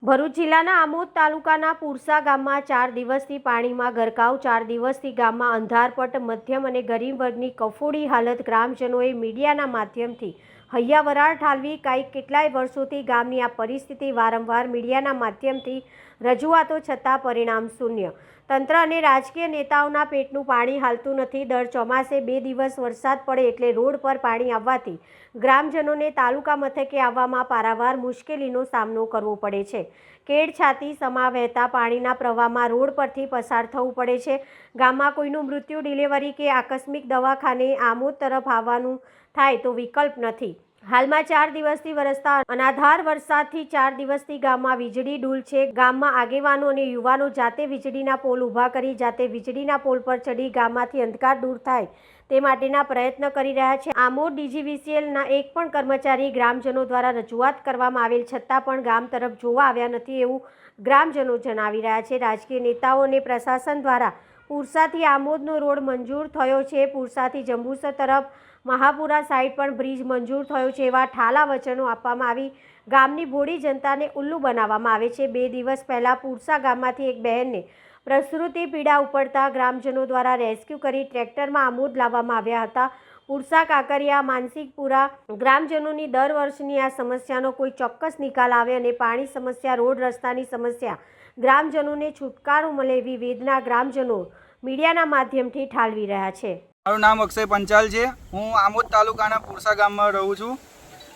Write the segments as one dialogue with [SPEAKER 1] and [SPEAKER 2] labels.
[SPEAKER 1] ભરૂચ જિલ્લાના આમોદ તાલુકાના પુરસા ગામમાં 4 દિવસથી પાણીમાં ગરકાવ 4 દિવસથી ગામમાં અંધારપટ મધ્યમ અને ગરીબ વર્ગની કફોડી હાલત ગ્રામજનોએ મીડિયાના માધ્યમથી હૈયાવરાળ ઠાલવી કેટલાય વર્ષોથી ગામની આ પરિસ્થિતિ વારંવાર મીડિયાના માધ્યમથી રજૂઆતો છતાં પરિણામ શૂન્ય। તંત્ર અને રાજકીય નેતાઓના પેટનું પાણી હાલતું નથી। દર ચોમાસે 2 દિવસ વરસાદ પડે એટલે રોડ પર પાણી આવવાથી ગ્રામજનોને તાલુકા મથકે આવવામાં પારાવાર મુશ્કેલીનો સામનો કરવો પડે છે। કેડ છાતી સમા વહેતા પાણીના પ્રવાહમાં રોડ પરથી પસાર થવું પડે છે। ગામમાં કોઈનું મૃત્યુ, ડિલિવરી કે આકસ્મિક દવાખાને આમોદ તરફ આવવાનું થાય તો વિકલ્પ નથી। હાલમાં 4 દિવસથી વરસતા અનાધાર વરસાદથી 4 દિવસથી ગામમાં વીજળી ડૂલ છે। ગામમાં આગેવાનો અને યુવાનો જાતે વીજળીના પોલ ઊભા કરી જાતે વીજળીના પોલ પર ચડી ગામમાંથી અંધકાર દૂર થાય તે માટેના પ્રયત્ન કરી રહ્યા છે। આમોદ ડીજીવીસીએલના એક પણ કર્મચારી ગ્રામજનો દ્વારા રજૂઆત કરવામાં આવેલ છતાં પણ ગામ તરફ જોવા આવ્યા નથી એવું ગ્રામજનો જણાવી રહ્યા છે। રાજકીય નેતાઓ અને પ્રશાસન દ્વારા પુરસાથી આમોદનો રોડ મંજૂર થયો છે। પુરસાથી જંબુસર તરફ મહાપુરા સાઈડ પણ બ્રિજ મંજૂર થયો છે એવા ઠાલા વચનો આપવામાં આવી ગામની ભોળી જનતાને ઉલ્લુ બનાવવામાં આવે છે। 2 દિવસ પહેલા પુરસા ગામમાંથી એક બહેનને પ્રસૂતિ પીડા ઉપડતા ગ્રામજનો દ્વારા રેસ્ક્યુ કરી ટ્રેક્ટરમાં આમોદ લાવવામાં આવ્યા હતા। પુરસા, કાંકરિયા, માનસિકપુરા ગ્રામજનોની દર વર્ષની આ સમસ્યાનો કોઈ ચોક્કસ નિકાલ આવે અને પાણી સમસ્યા, રોડ રસ્તાની સમસ્યા ગ્રામજનોને છુટકારો મળે એવી વેદના ગ્રામજનો મીડિયાના માધ્યમથી ઠાલવી રહ્યા છે।
[SPEAKER 2] મારું નામ અક્ષય પંચાલ છે। હું આમોદ તાલુકાના પુરસા ગામમાં રહું છું।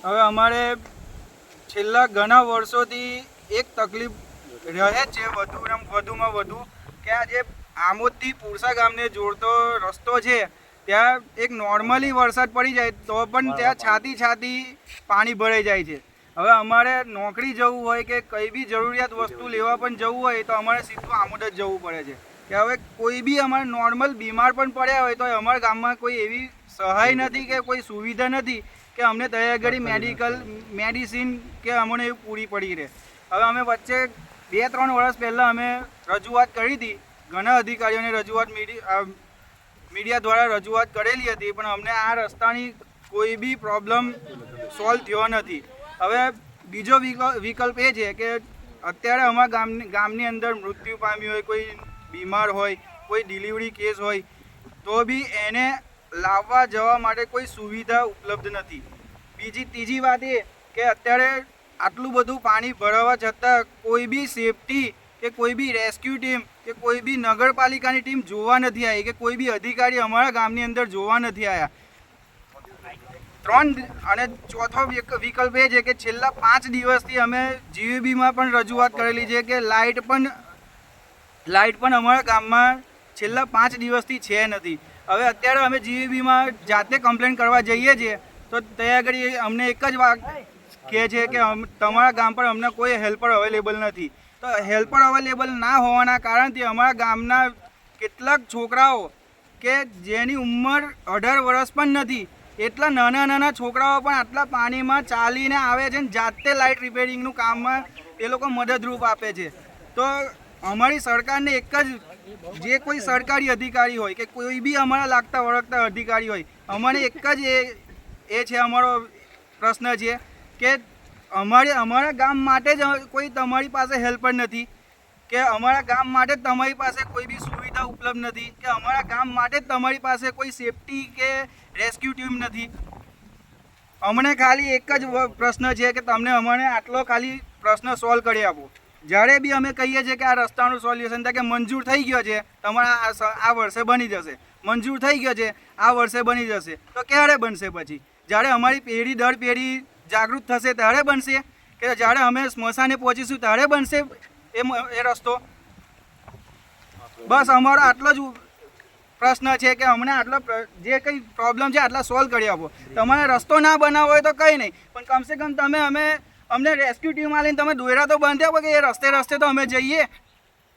[SPEAKER 2] હવે અમારે છેલ્લા ઘણા વર્ષોથી એક તકલીફ રહે છે વધુમાં વધુ કે આ જે આમોદથી પુરસા ગામને જોડતો રસ્તો છે ત્યાં એક નોર્મલી વરસાદ પડી જાય તો પણ ત્યાં છાતી પાણી ભરાઈ જાય છે। હવે અમારે નોકરી જવું હોય કે કંઈ બી જરૂરિયાત વસ્તુ લેવા પણ જવું હોય તો અમારે સીધું આમોદ જ જવું પડે છે કે હવે કોઈ બી અમારે નોર્મલ બીમાર પણ પડ્યા હોય તો અમારા ગામમાં કોઈ એવી સહાય નથી કે કોઈ સુવિધા નથી કે અમને તૈયાર કરી મેડિસિન કે અમને એવું પૂરી પડી રહે। હવે અમે વચ્ચે 2-3 વર્ષ પહેલાં અમે રજૂઆત કરી હતી, ઘણા અધિકારીઓને રજૂઆત મીડિયા દ્વારા રજૂઆત કરેલી હતી પણ અમને આ રસ્તાની કોઈ બી પ્રોબ્લેમ સોલ્વ થયો નથી। હવે બીજો વિકલ્પ એ છે કે અત્યારે અમારા ગામની અંદર મૃત્યુ પામ્યું હોય, કોઈ બીમાર હોય, કોઈ ડિલિવરી કેસ હોય તો બી એને લાવવા જવા માટે કોઈ સુવિધા ઉપલબ્ધ નથી। ત્રીજી વાત એ કે અત્યારે આટલું બધું પાણી ભરાવા છતાં કોઈ બી સેફટી કે કોઈ બી રેસ્ક્યુ ટીમ કે કોઈ બી નગરપાલિકાની ટીમ જોવા નથી આવી કે કોઈ બી અધિકારી અમારા ગામની અંદર જોવા નથી આવ્યા। અને ચોથો વિકલ્પ એ છે કે છેલ્લા 5 દિવસથી અમે જીવીબીમાં પણ રજૂઆત કરેલી છે કે લાઇટ પણ અમારા ગામમાં છેલ્લા 5 દિવસથી છે નથી। હવે અત્યારે અમે જીવીબીમાં જાતે કમ્પ્લેન કરવા જઈએ છીએ તો ત્યાં આગળ અમને એક જ વાત કહે છે કે તમારા ગામ પર અમને કોઈ હેલ્પર અવેલેબલ નથી। તો હેલ્પર અવેલેબલ ના હોવાના કારણથી અમારા ગામના કેટલાક છોકરાઓ કે જેની ઉંમર 18 વર્ષ પણ નથી એટલા નાના છોકરાઓ પણ આટલા પાણીમાં ચાલીને આવે છે અને જાતે લાઇટ રિપેરિંગનું કામમાં એ લોકો મદદરૂપ આપે છે। તો અમારી સરકારને એક જ જે કોઈ સરકારી અધિકારી હોય કે કોઈ બી અમારા લાગતા વળગતા અધિકારી હોય અમને એક જ એ છે અમારો પ્રશ્ન છે કે અમારા ગામ માટે જ કોઈ તમારી પાસે હેલ્પર નથી કે અમારા ગામ માટે જ તમારી પાસે કોઈ બી સુવિધા ઉપલબ્ધ નથી કે અમારા ગામ માટે જ તમારી પાસે કોઈ સેફટી કે રેસ્ક્યુ ટીમ નથી। અમને ખાલી એક જ પ્રશ્ન છે કે તમને અમને આટલો ખાલી પ્રશ્ન સોલ્વ કરી આપો। જ્યારે બી અમે કહીએ છીએ કે આ રસ્તાનું સોલ્યુશન થાય કે મંજૂર થઈ ગયો છે, તમારા આ વર્ષે બની જશે, મંજૂર થઈ ગયો છે, આ વર્ષે બની જશે, તો ક્યારે બનશે? પછી જ્યારે અમારી પેઢી દર પેઢી જાગૃત થશે ત્યારે બનશે કે જ્યારે અમે સ્મશાને પહોંચીશું ત્યારે બનશે એ રસ્તો? બસ અમારો આટલો જ પ્રશ્ન છે કે અમને આટલો જે કંઈ પ્રોબ્લેમ છે આટલા સોલ્વ કરી આપો। તમારે રસ્તો ના બનાવવો હોય તો કંઈ નહીં પણ કમસે કમ અમને રેસ્ક્યુ ટીમમાં લઈને તમે દોયરા તો બાંધી આપો કે એ રસ્તે તો અમે જઈએ।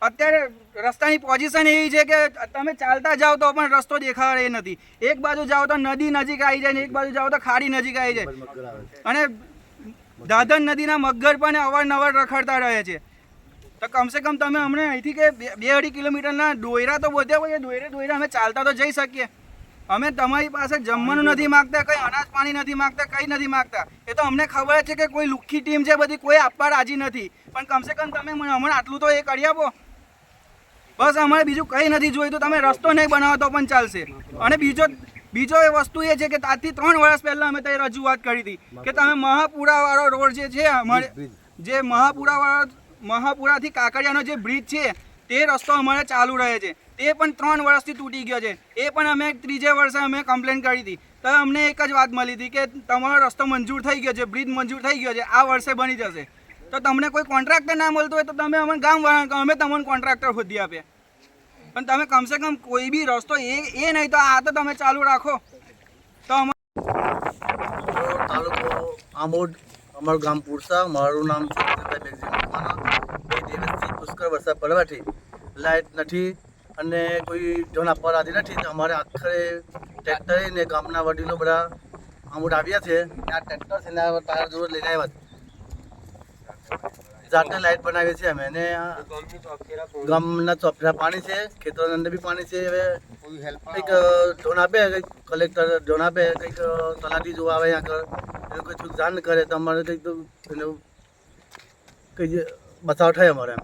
[SPEAKER 2] અત્યારે રસ્તાની પોઝિશન એવી છે કે તમે ચાલતા જાઓ તો પણ રસ્તો દેખાડે એ નથી। એક બાજુ જાઓ તો નદી નજીક આવી જાય ને એક બાજુ જાઓ તો ખાડી નજીક આવી જાય અને દાદર નદીના મગર પણ અવારનવાર રખડતા રહે છે। તો કમસે કમ તમે અમને અહીંથી કે 2-2.5 કિલોમીટરના દોયરા તો બોધ્યા હોય, દોયરે અમે ચાલતા તો જઈ શકીએ। અમે તમારી પાસે જમવાનું નથી માગતા, કંઈ અનાજ પાણી નથી માગતા, કંઈ નથી માગતા. એ તો અમને ખબર છે કે કોઈ લુખ્ખી ટીમ છે બધી, કોઈ આપવા રાજી નથી. પણ કમસે કમ તમે અમને આટલું તો એ કરી આપો. બસ અમારે બીજું કંઈ નથી જોઈતું. તમે રસ્તો નહીં બનાવો તો પણ ચાલશે. અને બીજો એ વસ્તુ એ છે કે આજથી 3 વર્ષ પહેલાં અમે ત્યાં રજૂઆત કરી હતી કે તમે મહાપુરાવાળો રોડ જે છે અમારે, જે મહાપુરાથી કાકડિયાનો જે બ્રિજ છે તે રસ્તો અમારે ચાલુ રહે છે, તે પણ 3 વર્ષથી તૂટી ગયો છે. એ પણ અમે 3જે વર્ષે અમે કમ્પ્લેન કરી હતી. તો અમને એક જ વાત મળી હતી કે તમારો રસ્તો મંજૂર થઈ ગયો છે, બ્રિજ મંજૂર થઈ ગયો છે, આ વર્ષે બની જશે. તો તમને કોઈ કોન્ટ્રાક્ટર ના મળતો હોય તો તમે અમને ગામવાળા અમે તમને કોન્ટ્રાક્ટર શોધી આપીએ. પણ તમે કમસે કમ કોઈ બી રસ્તો એ નહીં તો આ તો તમે ચાલુ રાખો તો
[SPEAKER 3] તાલુકો આમોદ, અમારું ગામ પુરસા, મારું નામ છે બે દિવસથી પુષ્કળ વરસાદ પડવાથી લાઇટ નથી અને કોઈ ઢોન આપવા રાજી નથી. તો અમારે આખરે ટ્રેક્ટરે ને ગામના વડીલો બધા આમોદ આવ્યા છે. આ ટ્રેક્ટર છે ને ટાયર જોડે લઈને આવ્યા છે. જાતે લાઇટ બનાવીએ છીએ અમે. અને ગામના ચોફેરા પાણી છે, ખેતરોની અંદર બી પાણી છે. હવે કંઈક ઢોન આપે, કંઈક કલેક્ટર ઢોન આપે, કંઈક તલાટી જોવા આવે આગળ, એવું કંઈક જાણ કરે તો અમારે કંઈક તો કંઈક બચાવ થાય અમારે એમ.